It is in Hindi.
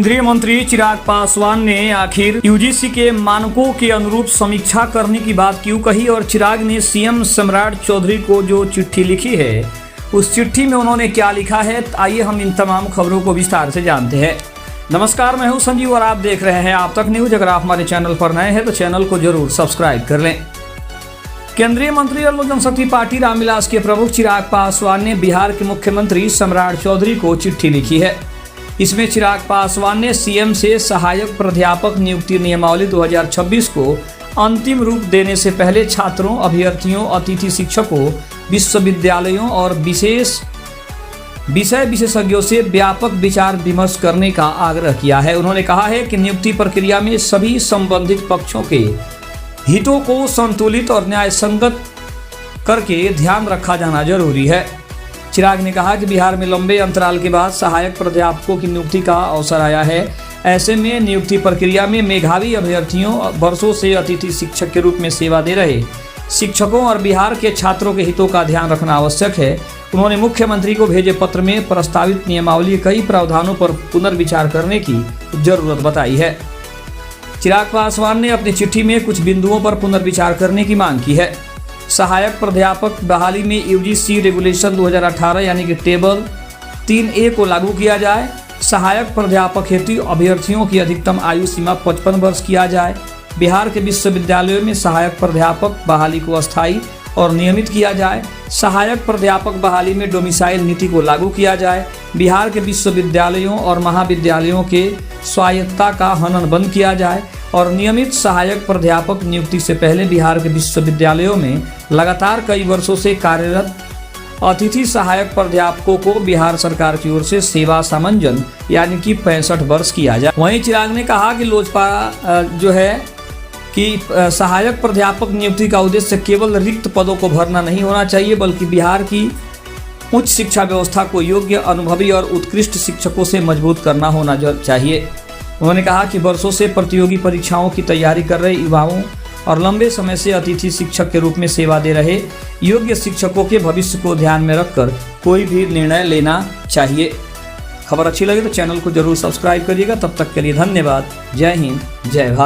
केंद्रीय मंत्री चिराग पासवान ने आखिर यूजीसी के मानकों के अनुरूप समीक्षा करने की बात क्यों कही और चिराग ने सीएम सम्राट चौधरी को जो चिट्ठी लिखी है उस चिट्ठी में उन्होंने क्या लिखा है, आइए हम इन तमाम खबरों को विस्तार से जानते हैं। नमस्कार, मैं हूं संजीव और आप देख रहे हैं आप तक न्यूज। अगर आप हमारे चैनल पर नए हैं तो चैनल को जरूर सब्सक्राइब कर लें। केंद्रीय मंत्री और लोक जनशक्ति पार्टी रामविलास के प्रमुख चिराग पासवान ने बिहार के मुख्यमंत्री सम्राट चौधरी को चिट्ठी लिखी है। इसमें चिराग पासवान ने सीएम से सहायक प्राध्यापक नियुक्ति नियमावली 2026 को अंतिम रूप देने से पहले छात्रों, अभ्यर्थियों, अतिथि शिक्षकों, विश्वविद्यालयों और विषय विशेषज्ञों से व्यापक विचार विमर्श करने का आग्रह किया है। उन्होंने कहा है कि नियुक्ति प्रक्रिया में सभी संबंधित पक्षों के हितों को संतुलित और न्याय संगत करके ध्यान रखा जाना जरूरी है। चिराग ने कहा कि बिहार में लंबे अंतराल के बाद सहायक प्राध्यापकों की नियुक्ति का अवसर आया है। ऐसे में नियुक्ति प्रक्रिया में मेधावी अभ्यर्थियों, वर्षों से अतिथि शिक्षक के रूप में सेवा दे रहे शिक्षकों और बिहार के छात्रों के हितों का ध्यान रखना आवश्यक है। उन्होंने मुख्यमंत्री को भेजे पत्र में प्रस्तावित नियमावली कई प्रावधानों पर पुनर्विचार करने की जरूरत बताई है। चिराग पासवान ने अपनी चिट्ठी में कुछ बिंदुओं पर पुनर्विचार करने की मांग की है। सहायक प्राध्यापक बहाली में यूजीसी रेगुलेशन 2018 यानी कि टेबल 3A को लागू किया जाए। सहायक प्राध्यापक हेतु अभ्यर्थियों की अधिकतम आयु सीमा 55 वर्ष किया जाए। बिहार के विश्वविद्यालयों में सहायक प्राध्यापक बहाली को अस्थायी और नियमित किया जाए। सहायक प्राध्यापक बहाली में डोमिसाइल नीति को लागू किया जाए। बिहार के विश्वविद्यालयों और महाविद्यालयों के स्वायत्तता का हनन बंद किया जाए और नियमित सहायक प्राध्यापक नियुक्ति से पहले बिहार के विश्वविद्यालयों में लगातार कई वर्षों से कार्यरत अतिथि सहायक प्राध्यापकों को बिहार सरकार की ओर से सेवा सामंजन यानी कि 65 वर्ष किया जाए। वहीं चिराग ने कहा कि लोजपा जो है कि सहायक प्राध्यापक नियुक्ति का उद्देश्य केवल रिक्त पदों को भरना नहीं होना चाहिए, बल्कि बिहार की उच्च शिक्षा व्यवस्था को योग्य, अनुभवी और उत्कृष्ट शिक्षकों से मजबूत करना होना चाहिए। उन्होंने कहा कि वर्षों से प्रतियोगी परीक्षाओं की तैयारी कर रहे युवाओं और लंबे समय से अतिथि शिक्षक के रूप में सेवा दे रहे योग्य शिक्षकों के भविष्य को ध्यान में रखकर कोई भी निर्णय लेना चाहिए। खबर अच्छी लगे तो चैनल को जरूर सब्सक्राइब करिएगा। तब तक के लिए धन्यवाद। जय हिंद, जय भारत।